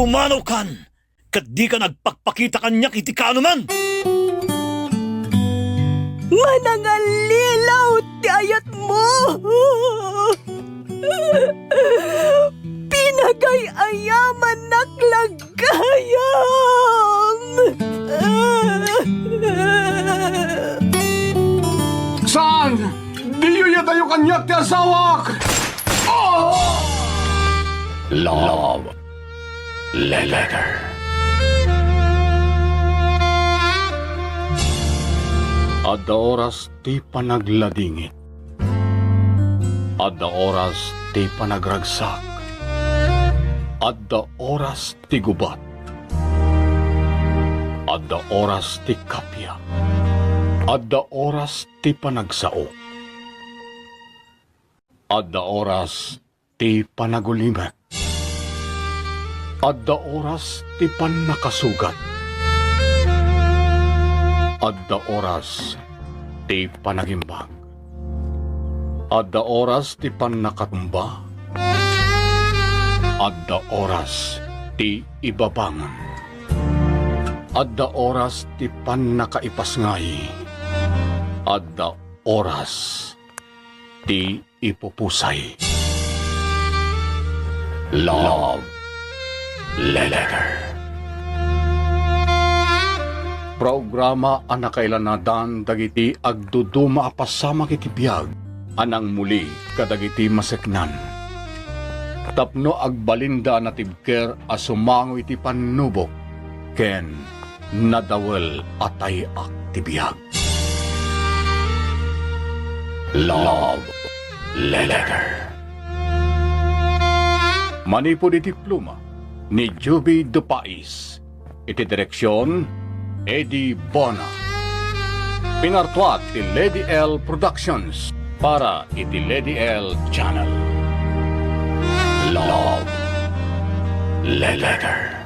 Pumanaw kan, kat di ka nagpakpakita kanyak iti ka anuman. Manangalilaw ti ayat mo. Pinagay-ayaman naklagayam. Saan? Di yun tayo kanyak ti asawak! Love Letter. Adda oras ti panagladingit. Adda oras ti panagragsak. Adda oras ti gubat. Adda oras ti kapya. Adda oras ti panagsao. Adda oras ti panagulimek. Adda oras ti pannakasugat. Adda oras ti panagimbag. Adda oras ti pannakatumba. Adda oras ti ibabangon. Adda oras ti pannakaipasngay. Adda oras ti ipupusay. Love Letter. Programa anakailanadan dagiti agduduma apasama kiti biyag anang muli kadagiti maseknan. Tapno agbalinda na tibker asumango iti panubok ken nadawel atay aktibiyag. Love Letter. Manipod iti pluma ni Juby Dupais. Iti direksyon Eddie Bona. Pinartuat ti Lady L Productions para iti Lady L Channel. Love Letter.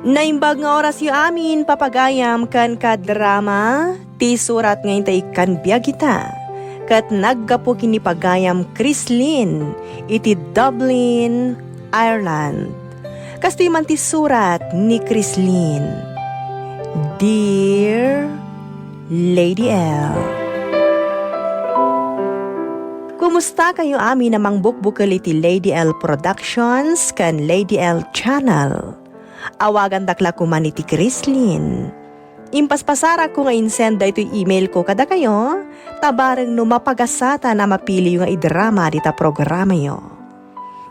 Naimbag nga oras yu amin papagayam kan kadrama ti surat ngayon tay kan biyagita. Kat naggapo kini pagayam Chrislyn iti Dublin, Ireland. Kastoy man ti surat ni Chrislyn. Dear Lady L, kumusta kayo amin namang bukbukal iti Lady L Productions kan Lady L Channel? Awagan dakla ko man iti Chrislyn. Impaspasara ko nga insenda ito'y email ko kada kayo, tabareng no mapagasata na mapili yung idrama dita programa yo.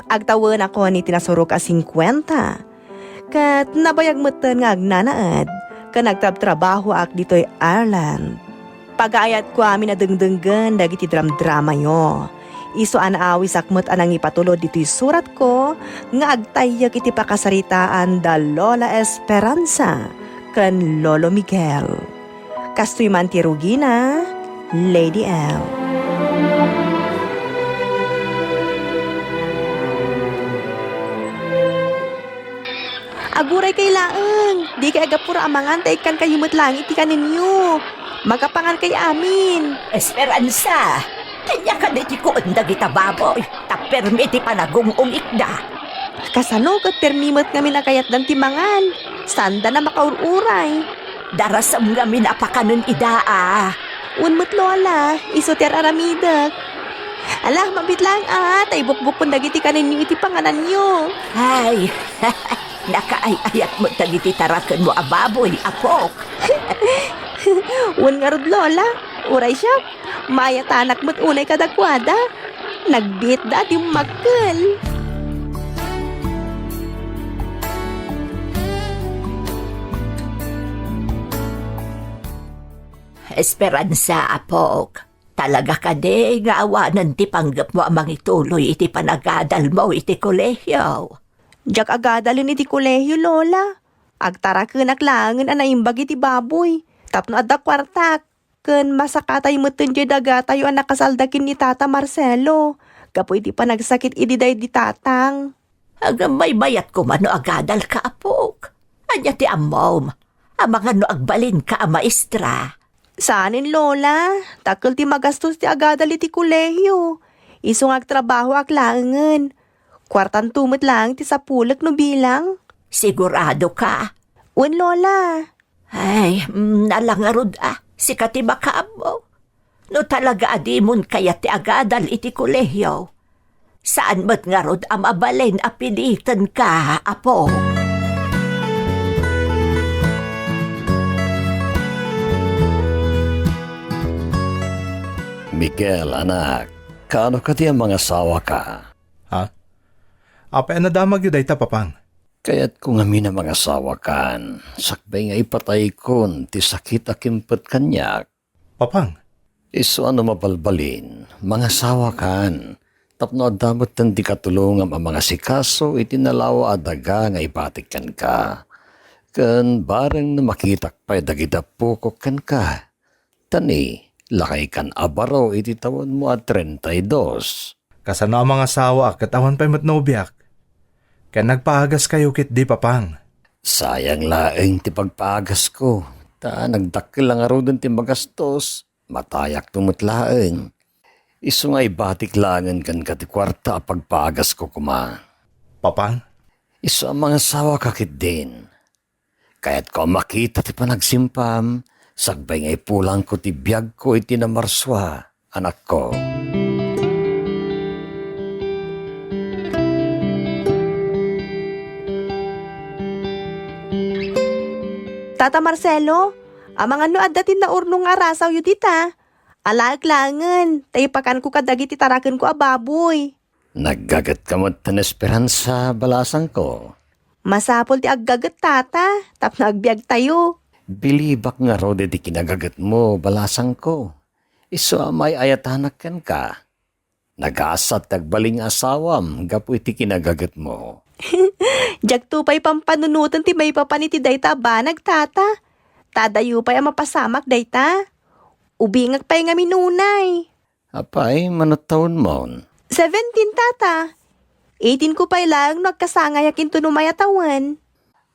Agtawan ako ni tinasurok a 50, kat nabayag matan nga agnanaad, ka nagtabtrabaho ak dito'y Ireland. Pag-aayat ko amin na dengdenggan dagiti drama yo. Iso anaawis akmet anang ipatulod dito'y surat ko, nga agtayag iti pakasaritaan da Lola Esperanza, kan Lolo Miguel. Kastoy man ti Rugina, Lady L. Aguray kay laeng, di kay agapura amangan tay kan kayo langit ti kaninyo. Magapangan kay amin. Esperanza, kanya ka di ko dagita baboy, tapermi ti panagungong ikda. Kasano kat permimot kami na kayat dan timangan. Sanda na makaururay. Darasam nga minapakanon idaa. Unmut lola, isoter aramidak. Alah, mabit lang tay bukbukon dagiti kaninyo iti panganan nyo. Ay, nakaay-ayat mo tagiti tarakan mo ababoy, apok. Un nga rod lola, uray siya. Maya tanak mo't unay kadagwada. Nagbit da di magkal. Esperanza, apok. Talaga ka de, nga awanan ti panggap mo amang ituloy iti panagadal mo iti kolehyo. Diyak agadalin iti kolehyo, lola. Agtaraken aklangen anaimbag iti baboy. Tapno adda kwartak. Ken masakatay meten di dagatayo anak kasaldakin ni Tata Marcelo. Kapo iti panagsakit ididay di tatang. Hanggang may bayat ko mano agadal ka, apok. Anya ti amom. Amang ano agbalin ka, maestra. Saanin lola, takal ti magastos ti agadal iti kolehiyo. Iso nga trabaho ak laangan. Kwartan tumot lang ti sapulak no bilang. Sigurado ka? Un lola. Ay, nalangarod si katibakam mo. No talaga adimon kaya ti agadal iti kolehiyo. Saan mo't nga rod ang mabalin apilitan ka, apo? Miguel, anak, kaano ka di ang mga asawa ka? Ha? Apa na damag yun ta papang? Kaya't kung amin ang mga asawa kan, sakbay nga ipatay kon, ti sakit akimpet kanyak. Papang? Iso ano mabalbalin, mga asawa kan, tapno adamot tan di katulungam ang mga sikaso, itinalawa adaga nga ipatikan ka. Kan bareng na makitak pa'y dagita pukok kan ka. Tani, lakay kan abaro iti tawon mo at 32. Kasano ang mga asawa katawan pa'y matnobiyak? Kaya nagpahagas kayo kit di papang. Sayang laeng ti pagpagas ko. Ta nagdakil lang arudan ti magastos. Matayak tumutlaeng. Isu nga ibatik langan kan kati kwarta pagpagas ko kuma. Papang? Isu ang mga sawa kakit din. Kaya't ko makita ti panagsimpam, sagbay nga ipulang ko ti biyag ko iti na marswa, anak ko. Tata Marcelo, amang ano adatin na urnong arasaw yu dita. Alaag langan, tayo pakan ko kadagi ti tarakan ko ababoy. Naggagat ka mo tan esperansa balasang ko. Masapol ti aggagat tata, tap na agbiag tayo. Bilibak nga ro di kinagagat mo balasang ko. Isu amay ayatanak kan ka. Nagasat tagbaling asawam, gapu iti kinagagat mo. Jag tupay pampanunutan ti may papaniti dayta banag tata. Tadayo pa'y ang mapasamak dayta. Ubingag pa'y nga minunay. Apay, manataon mo. 17 tata. 18 ko pa'y lang nagkasangay akin to numayatawan.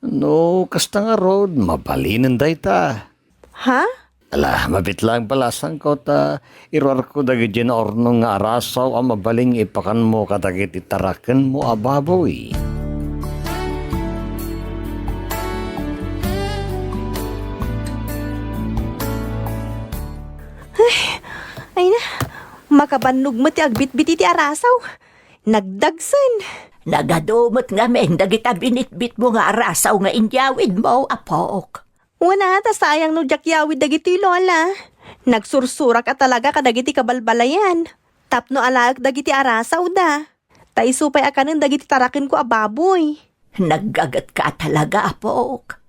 No, kasta nga road, mabalinan dayta. Ha? Ala, mabit lang balasang ko ta, irar ko dagi dyan orno nga arasaw ang mabaling ipakan mo kadagit itarakan mo ababoy. Ay na, makabannog mo ti agbit-bit iti arasaw. Nagdagsan. Nagadumot nga men, dagita binitbit mo nga arasaw nga indyawid mo, apok. Una, ta sayang no jakyawid dagiti lola. Nagsursurak ka talaga kadagiti kabalbalayan. Tapno alaak dagiti arasaw da. Taisupay akanin dagiti tarakin ko ababoy. Naggagat ka talaga, apok.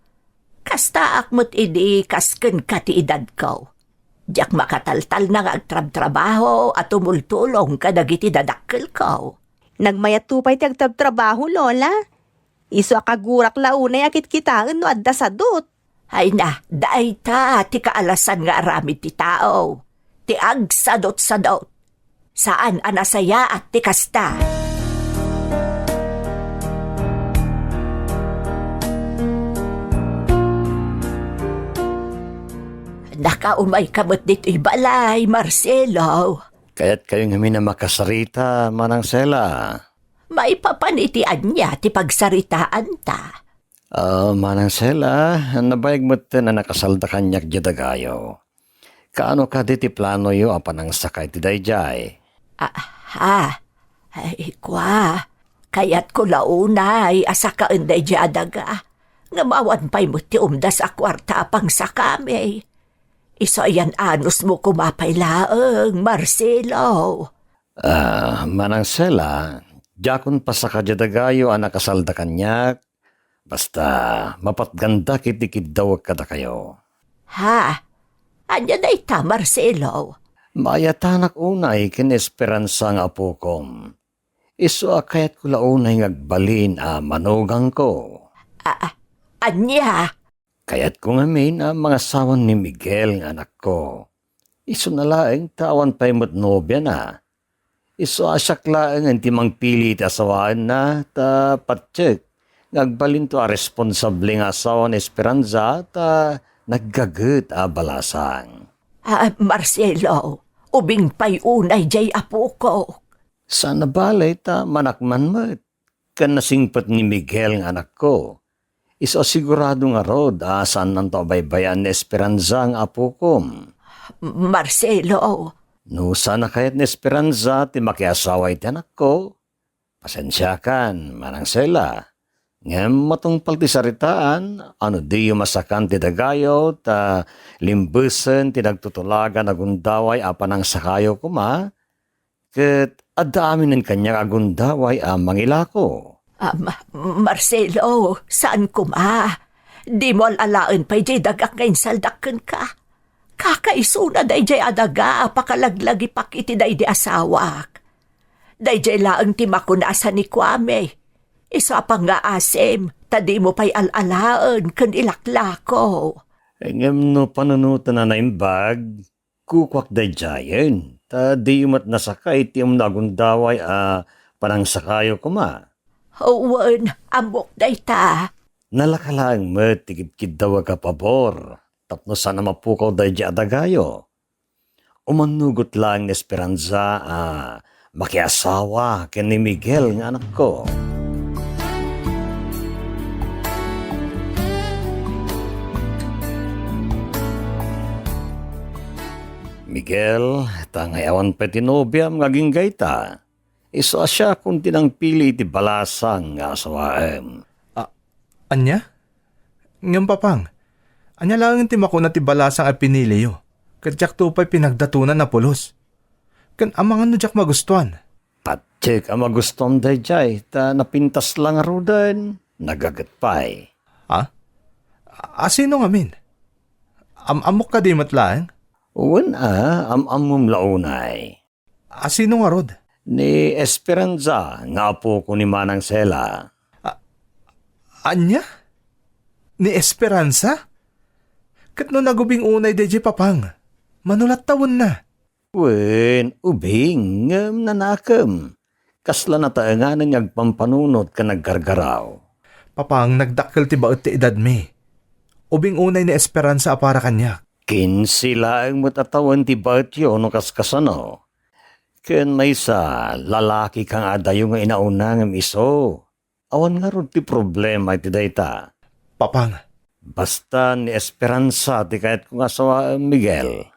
Kasta akmot idi kasken ka ti edad ko. Diyak makataltal na nga agtrab-trabaho at tumultulong ka dagiti dadakkel ko. Nagmayat tupay ti agtrab-trabaho, lola. Isu akagurak launay akit kitaan no adda sadot. Ay na, daay ta, ti kaalasan nga aramid ti tao. Ti agsadot-sadot. Saan anasaya at ti kasta? Nakaumay kabot dito'y balay, Marcelo. Kaya't kayo ngamin na makasarita, Manang Sela. May papanitian niya ti pagsaritaan ta. Manang Sela, nabayag mo tin na nakasalda kanyak jadagayo. Kaano ka di ti plano yo apan ang sakay ti dayjay? Ay, kwa. Kaya't ko launay, asa ka unday jadaga. Ngamawan pa'y mo ti umdas a kwarta pang sakame. Isa yan anos mo kumapay laeng, Marcelo. Manang Sela, jakon pa sa kadyadagayo ang nakasalda kanyak. Basta mapatganda kitikid daw kada kayo. Ha? Anya na ita, Marcelo? Mayatanak unay kin esperansa nga apukom. Isu akayat ko launay ngagbalin manugang ko. Anya? Kaya't ko ngamin ang mga sawan ni Miguel ng anak ko. Isu na laeng tawan pa'y matnobya na. Isu asyak laeng ang timang pili ti asawaan na ta patsik. Ngagbalin to a responsable nga asawa ni Esperanza ta naggagut balasang. Marcelo, ubing pa'y unay jay apo ko. Sana balay ta manakman mo't. Kan nasingpat ni Miguel nga anak ko. Iso sigurado nga rod, saan nang baybayan ni Esperanza ang apo ko. Marcelo, No sana kayat ni Esperanza ti makiasawa iti anak ko. Pasensya kan, manang sela. Ngem matungpal ti saritaan, ano di masakan ti dagayo, ta limbusen ti nagtutulagan agundaway apan ang sakayo ko ma. Ket adami ng kanyang agundaway mangila ko. Marcelo, saan ko ma? Di mo alalaan pa'y jay dagak ngayon saldakan ka. Kakaisuna day jay adaga, apakalaglagi pakiti day di asawak. Day jay laang timakunasan ni Kwame. Isa pang nga asim, tadi mo pa'y alalaan kan ilaklako. Ngem no panunutan na naimbag, kukwak day jayen. Ta di umat nasakay ti nagundaway panang sakayo ko ma. Huwan, amok day ta. Nalakalang mo tigid daw ka pabor. Tapno sana mapukaw day di adagayo. Umanugot lang ni Esperanza makiasawa ken ni Miguel nga anak ko. Miguel, tangayawan pa tinobyam nga ginggay ta. Iso asya kung tinangpili ti balasang nga asawaem. Anya? Ngam papang, anya lang ti makuna ti balasang a pinili yo. Kadyak to pa'y pinagdatunan na pulos. Kan amang ano jak magustuhan. Patsik ang magustom day jay, ta napintas lang arudan, nagagatpay. Ha? Sino nga min? Amok ka di matlaang? Uwan amamum launay. Sino nga rod? Ni Esperanza, nga po ko ni Manang Sela. Anya? Ni Esperanza? Kat no nagubing unay deje papang. Manulat tawon na. Wen, ubing, nanakam. Kasla na taanganan niyag pampanunot ka naggargaraw. Papang nagdakkel ti baot ti edad mi. Ubing unay ni Esperanza para kanya. Sila ang matatawan ti ba't yun no kaskasano. Ken may sa lalaki kang adayo nga inauna ng iso. Awan nga ron ti problema iti dayta. Papang, Basta ni Esperanza ti kayat ko nga sa Miguel.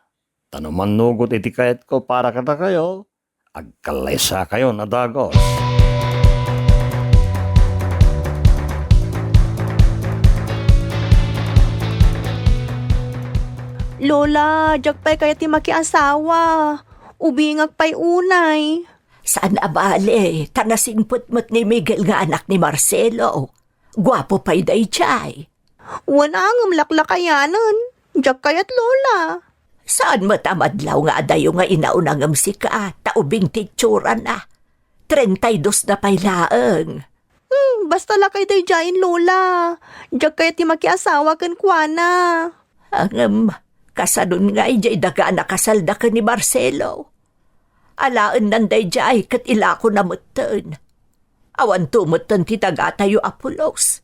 Tanuman nugot iti kayat ko para kada kayo. Agkalaysa kayo na dagos. Lola, jak pa'y kaya ti makiasawa. Ubingag pa'y unay. Saan abale, tanasingput-mut ni Miguel nga anak ni Marcelo. Gwapo pa'y day chay. Wanangam laklakayanan. Jak kayat Lola. Saan matamadlaw nga adayo nga inaunangam si ka, taubing titsura na. 32 na pa'y laeng. Basta lakay day jayin Lola. Jak kayat ti makiasawa kan kuana. Kasadun nga ijay daga na kasalda ka ni Marcelo. Alaan nanday jay kat ila ko namutan. Awan tumutan ti tagatayo Apolos.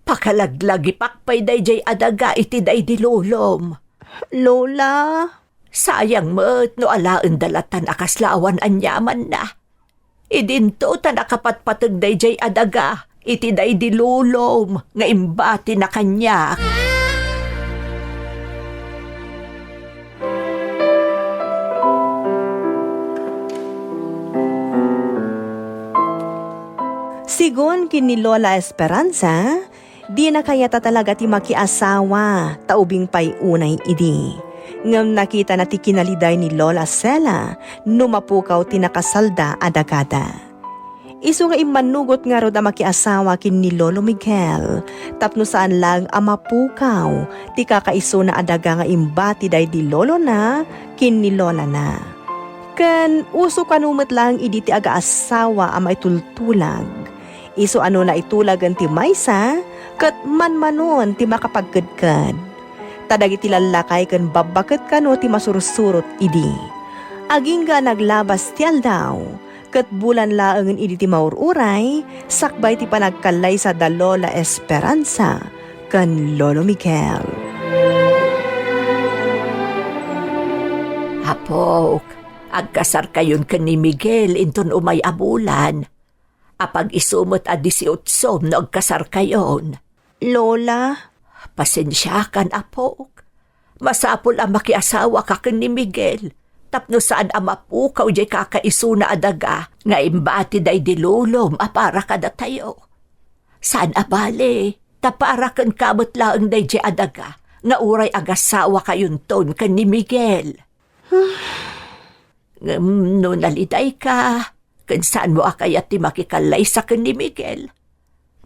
Pakalaglag ipakpay day jay adaga iti day dilulom. Lola. Sayang mo't no alaan dalatan akaslawan anyaman na. Idinto ta nakapatpatag day jay adaga iti day dilulom nga imbati na kanya. Sigon kini Lola Esperanza, di na kaya talaga ti makiasawa, taubing pa'y unay idi. Ngam nakita na ti kinaliday ni Lola Sela, numapukaw ti nakasalda adagada. Isu nga imanugot nga ro da makiasawa kin ni Lolo Miguel, tapno saan lang amapukaw, ti kakaiso na adaga nga imbati day di Lolo na, kin ni Lola na. Kan uso kanumet lang idi ti aga-asawa ama itultulag. Iso ano na itulagan ti maysa, kat manmanon ti makapagkadkad. Tadag iti lalakay kan babakat kano ti masursurot idi. Aging ga naglabas ti aldaw, kat bulan laangan idi ti maururay, sakbay ti panagkalay sa da Lola Esperanza, kan Lolo Miguel. Apok, agkasar kayon ka ni Miguel inton umay abulan. Apag isumot a 18 no agkasar kayon. Lola, Pasensya kan, Apok. Masapol ang makiasawa ka ken ni Miguel. Tapno saan ang mapukaw jay kakaisuna adaga nga imbati day dilulom apara kada tayo. Saan abali, tapara ken kamot laeng day jay adaga nga uray agasawa kayon ton ken ni Miguel. No naliday ka, ken saan mo akayat ti makikalay sa ken ni Miguel.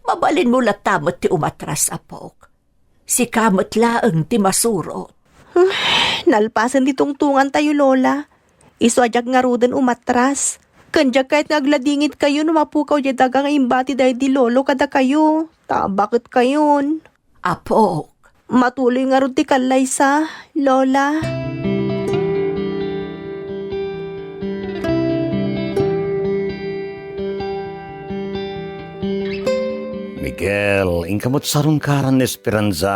Mabalin mo latamot ti umatras, Apok. Si kamot laeng ti masurot. nalpasan di tungtungan tayo, Lola. Iso ajak nga ruden umatras. Kanjak kahit ngagladingit kayo no mapukaw di daga nga imbati dahil di lolo kada kayo. Bakit kayon? Apok, Matuloy nga ron ti kalay sa, Lola. Miguel, ingkamot sarungkaran ni Esperanza.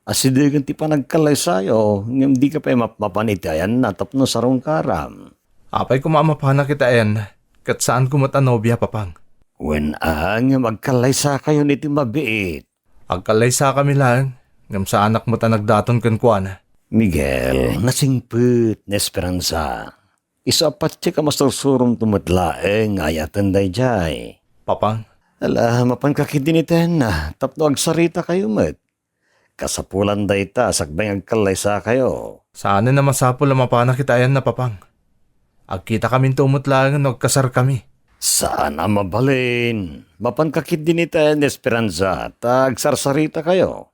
Asidegan ti panagkalay sayo, ngam di ka pa mapanitayan na tapno sarungkaram. Apay kumamapana kita yan, kat saan kumatanobya, Papang. When ang magkalay sa kayo niti mabiit. Agkalay sa kami lang, ngam sa anak mo ta nagdaton kan kuana. Miguel, nasingput ni Esperanza. Isapat siya ka masursurum tumatlaeng ayatan day jay. Papang, Ala, mapankakidinitin na, tapno agsarita kayo met. Kasapulan day ta, sakbay agkalay sa kayo. saan na masapol ang mapana kita yan na, Papang. Agkita kami tumot lang nagkasar kami. Saan ang mabalin? Mapankakidinitin ni Esperanza, tagsarsarita kayo.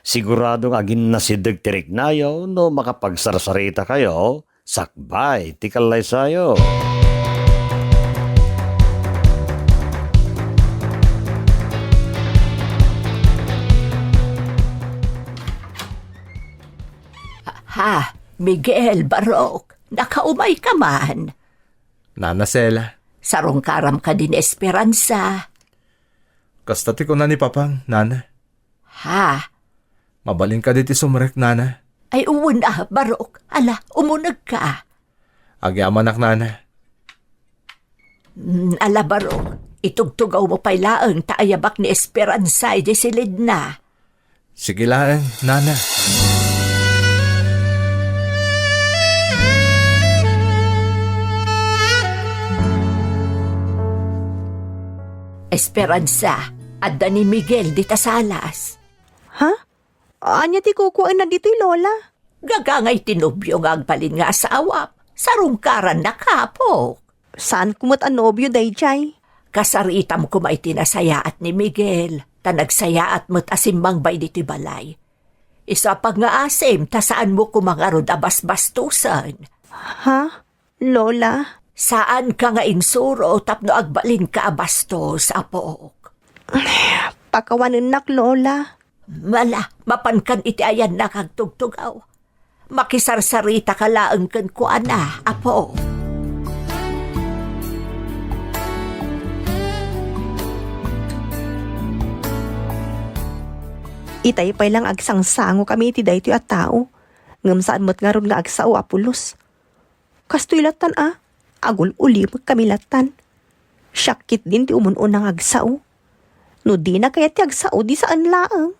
Siguradong agin na si Dagtirik nayo no makapagsarsarita kayo, sakbay, tikalay sayo. ha, Miguel Barok, nakaumay ka man. Nana Sela, Sarungkaram ka din Esperanza. kastati ko na ni Papang, Nana. Ha, Mabalin ka diti sumrek, Nana. ay uwan na, Barok. Ala, umunag ka. Agyaman ak, Nana. Ala, Barok. Itugtugaw mo pa'y laeng taayabak ni Esperanza ay silid na. Sige lang, Nana. Esperanza, adda ni Miguel di tasalas. Ha? Anya ti kukuan na dito'y, Lola? Gagangay tinubyo nga agbalin nga asawap. Sarungkaran na kapok. Saan kumot ang nobyo day jay? Kasaritam ko may tinasayaat ni Miguel. Tanagsayaat mo't asimbang bay diti balay. Isa pag nga asim, tasaan mo kumangarod abas-bastusan. Ha? Lola? Saan ka nga insuro tapno agbalin ka abastos, apok? Pakawanan nak, Lola. Mala, mapankan iti ayan na kagtugtugaw. Makisarsarita ka laeng kan kuana, apo. Itay pa'y lang agsangsango kami iti dayto at tao. Ngam saan mo't nga ron nga agsao apulos. Kastoy latan agul uli kami latan. Syakit din ti umun-unang agsao. No di na kaya ti agsao di saan laang.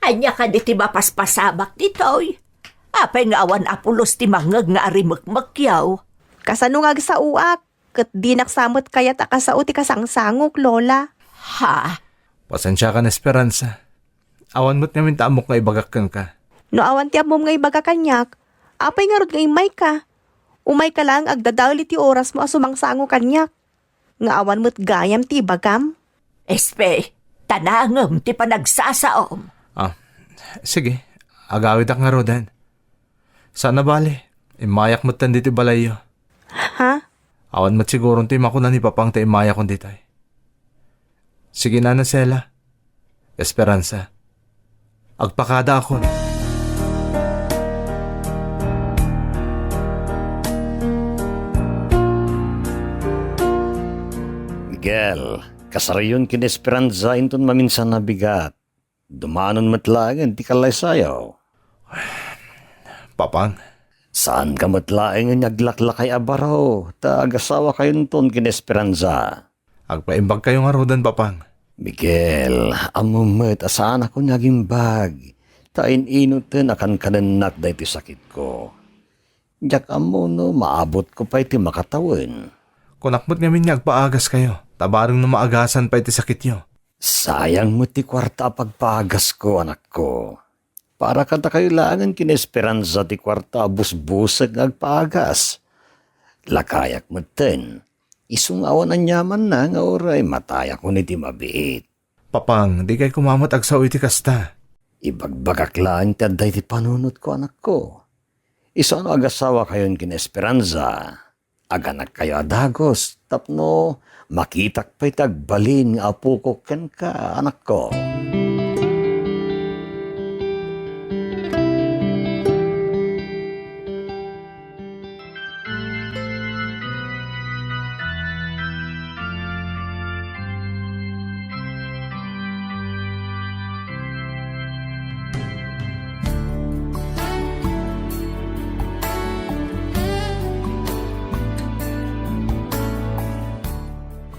Anya ka di ti mapaspasabak ditoy. Apay nga awan apulos ti mangag nga arimagmakyaw. Kasano nga agsao kat di naksamot kaya takasao ti kasangsangok, Lola. Ha? Pasensya ka na, Esperanza. Awan mo't namin taamok nga ibagakkan ka. No awan ti amom nga ibaga kanyak, apay nga rod nga imay ka. Umay ka lang agdadawli ti oras mo asumangsango kanyak. Nga awan mo't gayam ti ibagam. Espe, tanangem ti panagsasaom. Sige, agawid ak nga rodan. Sana bali, imayak mo't tan diti balayo. Ha? Awan mo't siguro ti makuna ni Papang ta imayak kon ditay. Sige, Nana Sela. Esperanza. Agpakada ako. Miguel, kasarayon kin Esperanza inton maminsan na bigat. Dumanon matlagan ti kalay sayo. Papang, Saan ka matlaing naglaklakay abaraw? Tagasawa kayon ton kinesperanza. Agpaimbag kayo nga rodan, papang. Miguel, amumet asaan ako naging bag. Tain inutin akan kananak da iti sakit ko. Jak amo no, maabot ko pa iti makatawin. Kunakmot ngamin nga agpaagas kayo. Tabarang na maagasan pa iti sakit nyo. Sayang mo ti kwarta pagpagas ko, anak ko. Para kata kayo langan kinesperanza ti kwarta busbusag agpagas. Lakayak mo ten. Isungawan ang yaman na nga oray mataya ko ni ti mabiit. Papang, di kay kumamot agsaw iti kasta. Ibagbagaklaan ti adday ti panunot ko, anak ko. Iso ano agasawa kayon kinesperanza. Aganak kayo adagos. Tapno, makitak pa'y tagbalin nga apo ko ken ka, anak ko.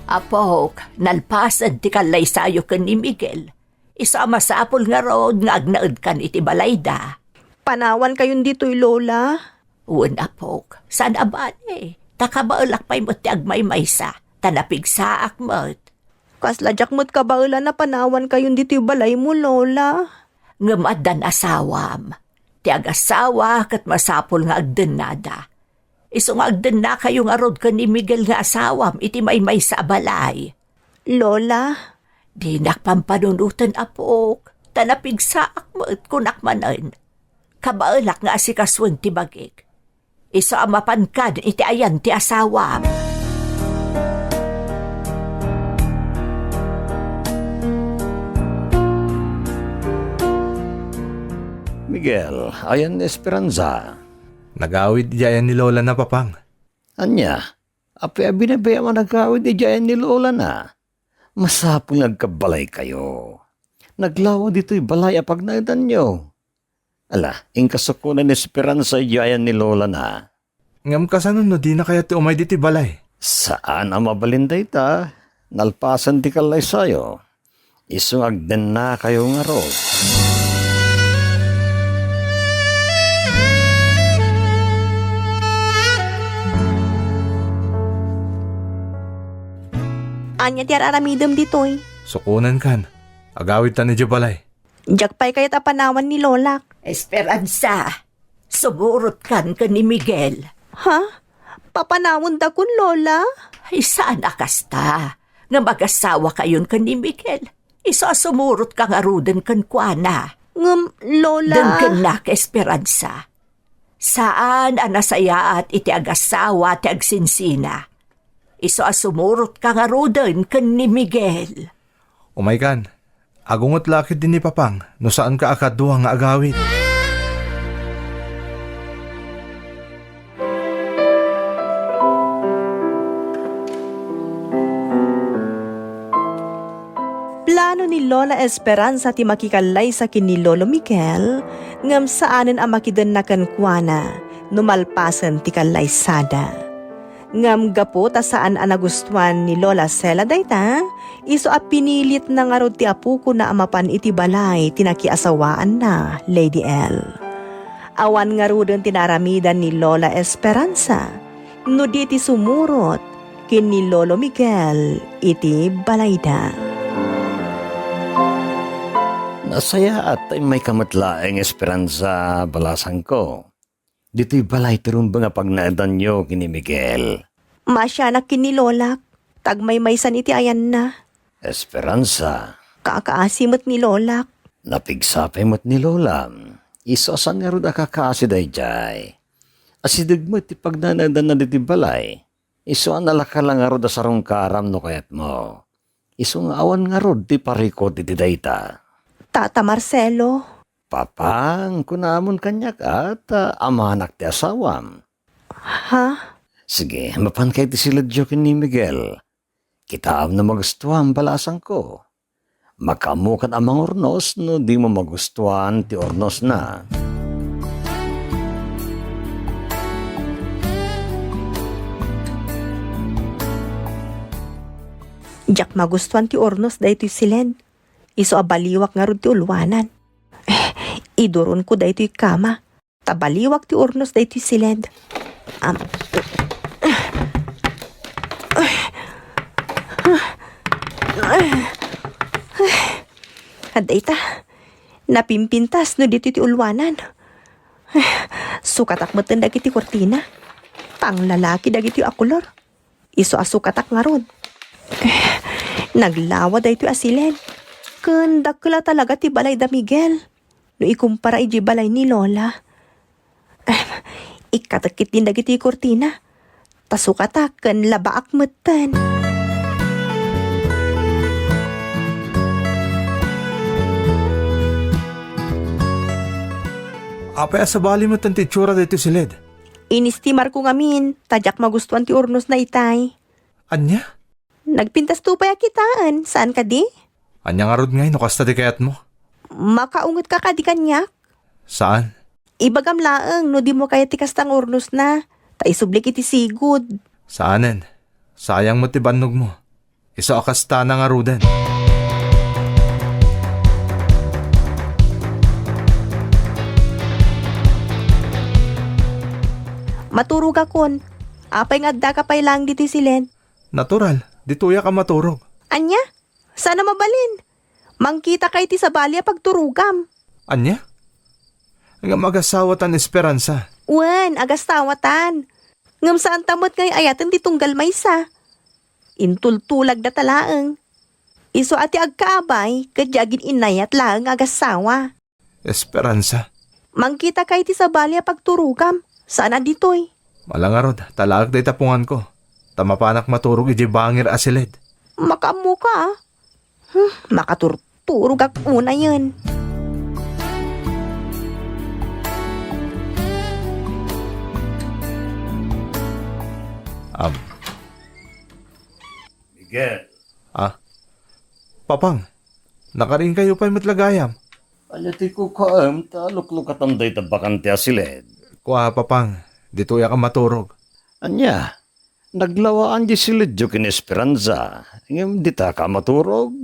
Apok, nalpasan ti kalay sayo ken ni Miguel. Isa masapol nga rod nga agnaed kan iti balayda. Panawan kayon dito'y lola. Uwan apok, saan abane? Takabaulak pa'y mo ti agmaymaysa. Tanapigsaak mo't. Kasladyak mo't kabaula na panawan kayon dito'y balay mo, lola. Ngamadan asawam. Ti agasawa kat masapol nga agdenada. Iso nga agden na kayo nga rod ka ni Miguel nga asawam iti may sa balay. Lola, Di nakpampanunutan apok. Tanapigsaak mo at kunakmanan. Kabaulak nga asikaswan ti bagik. Iso ang mapankad iti ayan ti asawam. Miguel, ayan Esperanza. Nag-awid diyan ni Lola na, papang. Anya, api binabaya mo nag-awid diyan ni Lola na. Masapong nagkabalay kayo. Naglawa dito'y balay apag naidan nyo. Ala, ingkasukunan ni Esperanza diyan ni Lola na. Ngam kasanon no, di na kaya ti umay diti balay. Saan ang mabalinday ta? Nalpasan ti kalay sayo. Isungag din na kayo nga ro. anya ti aramidem dito'y. Sukunan kan. Agawid ta ni di balay. Jak pa'y kayat apanawan ni lola. Esperanza, sumurot kan ka ni Miguel. Ha? Papanawon da kun, lola? Ay sana kasta. Nga mag-asawa kayon ka ni Miguel. Isa sumurot ka nga ruden kan kuana. Lola. Dengken na ka Esperanza. Saan anasaya at iti agasawa ti agsinsina. Isa sumurot ka nga ruden kan ni Miguel. Umay kan. Agungot lakit din ni papang. No saan ka akadwa nga agawid. Plano ni Lola Esperanza ti makikalay sa kin ni Lolo Miguel ngam saanen ang makidan na kankwana numalpasan ti kalaysada. Ngam gapo ta saan ang nagustuhan ni Lola Cela dayta, iso a pinilit na nga rod ti apuko na amapan iti balay tinakiasawaan na Lady L. Awan nga rodon tinaramidan ni Lola Esperanza, no di ti sumurot kin ni Lolo Miguel iti balayda. Nasaya at may kamatlaeng Esperanza balasan ko. Dito'y balay tirumba nga pagnaadan nyo kini Miguel. Masya na kinilolak, tagmaymaysan iti ayan na. Esperanza, Kakaasimot ni lolak. napigsapay mo't ni Lola. Isosan nga rin akakaasi day jay. Asidig mo iti pagnanadan na diti balay. Iso ang nalaka lang nga rin sarong karam no kayat mo. Iso nga awan nga rin ti parikot iti dayta. Tata Marcelo. Papang, kunamon kanyak at amanak ti asawam. Ha? Sige, mapan kay ti siladyo ni Miguel. Kitaam na magustuhan balasan ko. Makamukan amang ornos no di mo magustuhan ti ornos na. Jak magustuhan ti ornos daytoy silid. Iso abaliwak nga rod ti ulwanan. Iduron ko daytoy kama. Tabaliwak ti ornos daytoy silid. Haday ta. Napimpintas no dito ti ulwanan. Sukatak beten dagiti kortina. Pang lalaki dagiti akulor. Iso asukatak nga rod. Naglawa dayto asilid. Kendak kala talaga ti balay da Miguel. No ikumpara iji balay ni Lola. Ikatakit din dagiti kortina. Tasukatak ken labaak meten. Apay asabali mo tanti tsura dito silid. Inistimar ko ngamin. Tadyak magustuhan ti ornos na itay. Anya? Nagpintas tupay a kitaan. Saan ka di? Anya nga rod ngay, nukasta di kayat mo. Makaungot ka di kanyak. Saan? Ibagam laeng no di mo kaya ti kastang ornos na. Taisublik iti sigud. Saanen? Sayang mo ti bannog mo. Isa akasta na nga ruden. Maturog akon. Apay nga da ka pay lang dito silid. Natural, dituya ka maturog. Anya? Sana mabalin. Mangkita kay ti sa balya pagturugam. Anya? Nga mag-asawa tan esperanza. Wen, agastawatan. Ngam saan tamot ngay ayatan ti tunggal maysa. Intultulag da talaeng. Iso ati agkaabay, kadyagin inayat lang agasawa. Esperanza. Mangkita kay ti sa balya pagturugam. Sana ditoy. Malangarod, talaag day tapungan ko. Tamapanak maturog iji bangir asilid. Makamu ka. Makaturturog ak una yun. Miguel, Papang, nakaring kayo pa'y matlagayam. Anyati ko kaam, taluklukatan day tabakante asilid. Kuha, Papang, dituya ka maturog. Anya, naglawaan di silid jo kin Esperanza. Ngem dita ka maturog.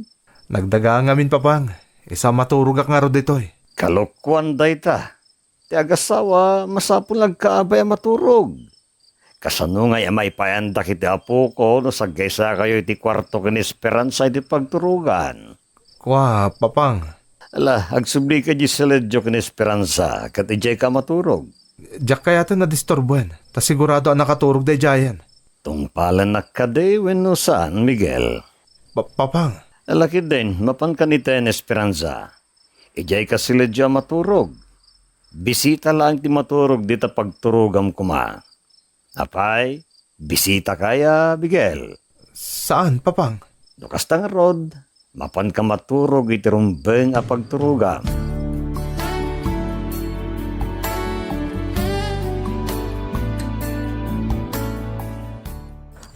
Nagdaga nga min, Papang. Isa maturog ak nga ro ditoy. Kalokwan day ta. Ti agasawa, masapul nagkaabay maturog. Kasano nga may payanda kiti apo ko no saggaysa kayo iti kwarto kin Esperanza iti pagturugan. Kuha, Papang. Ala, agsubli ka di silid jo kin Esperanza kat ijay ka maturog. Diyak kaya ito na-disturbuhan. Ta sigurado ang nakaturog day jayan. Tungpalan na ka day wenno saan, Miguel. Papang, Alaki din, mapan ka ni Ten Esperanza. Ijay ka sila dyan maturog. Bisita lang ti maturog dita pagturugam kuma. Apay, bisita kaya, Miguel. saan, Papang? Dukas tang rod, mapan ka maturog iti rumbeng a pagturugam.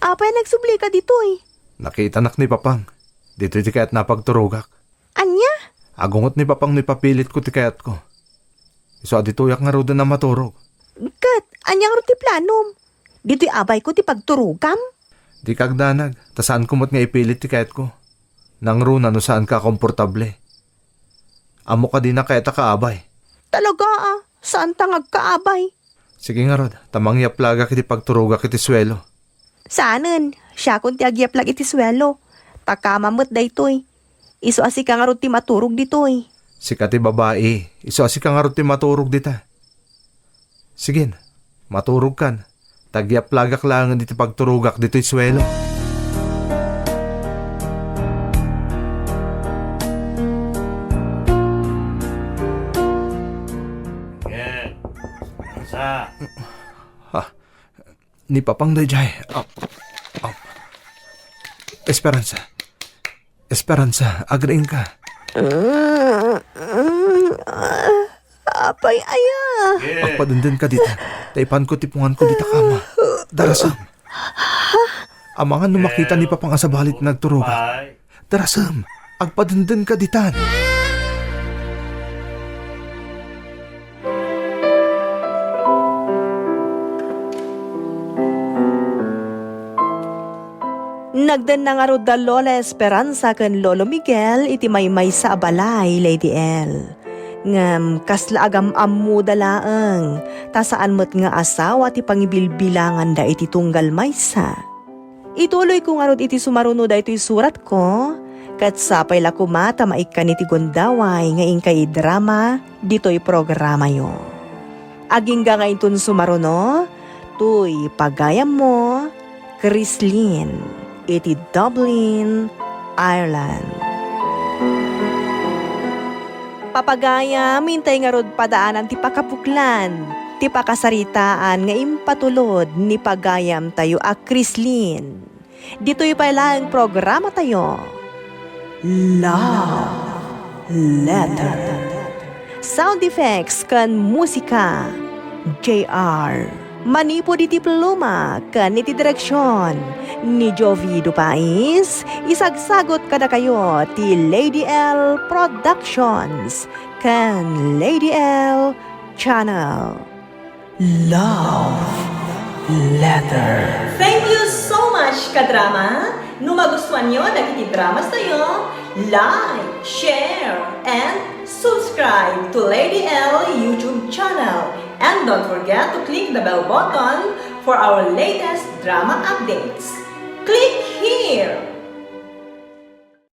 Apay nagsubli ka ditoy. Nakita nak ni Papang. Dito ti kayat napagturugak. Anya? Agungot ni Papang ni papilit ko ti kayat ko. Iso adituyak nga ro na maturog. Kat, anyang ro ti planom. Dito'y abay ko ti pagturugam. Di kagdanag, ta saan kumot nga ipilit ti kayat ko. Nang ro na no saan ka komportable. Amo ka din na kayat kaabay. Talaga saan tangag kaabay? Sige nga rod, tamang yaplaga kiti pagturugak kiti swelo. Saanen, siya kung ti agyaplag iti swelo. Takamamot daytoy. Iso asi ka nga ro ti maturog ditoy. Si kati babae, iso asi ka nga ro ti maturog dita. Sigin, maturog kan. Tagyaplagak lang diti pagturugak dito'y swelo. Miguel, Esperanza. Ni Papang Dayjay. Esperanza. Esperanza, agrein ka. Apay aya. Pagpadundan ka dita. Taipan ko tipungan ko dita kama. Darasam. Amangan nung makita ni Papang asabalit nagturuga. Ay, Darasam, agpadundan ka ditan. Nagdan na nga da Lola Esperanza kan Lolo Miguel iti maymay sa abalay, Lady L. Ngam kasla agam ammo dalaeng, tasaan mo't nga asawa ti pangibilbilangan da iti tunggal maysa. Ituloy ko nga iti sumaruno da ito'y surat ko, kat sapay la kumata maikan iti gondaway nga ingkay drama dito'y programa yo. Aging nga itun sumaruno, tuy pagayam mo, Chrislyn, iti Dublin, Ireland. Papagaya, mintay nga rod padaanan ti pakapuklan, ti pakasaritaan nga impatulod ni pagayam tayo a Chrislyn. Dito'y pala ang programa tayo. Love Letter. Sound effects kan musika, JR. Manipod iti pluma kan iti direksyon ni Jovi Dupais. Isagsagot kada kayo ti Lady L Productions kan Lady L Channel. Love Letter. Thank you so much, kadrama! No magustuhan nyo nagiti dramas tayo, like, share, and subscribe to Lady L YouTube channel. And don't forget to click the bell button for our latest drama updates. Click here!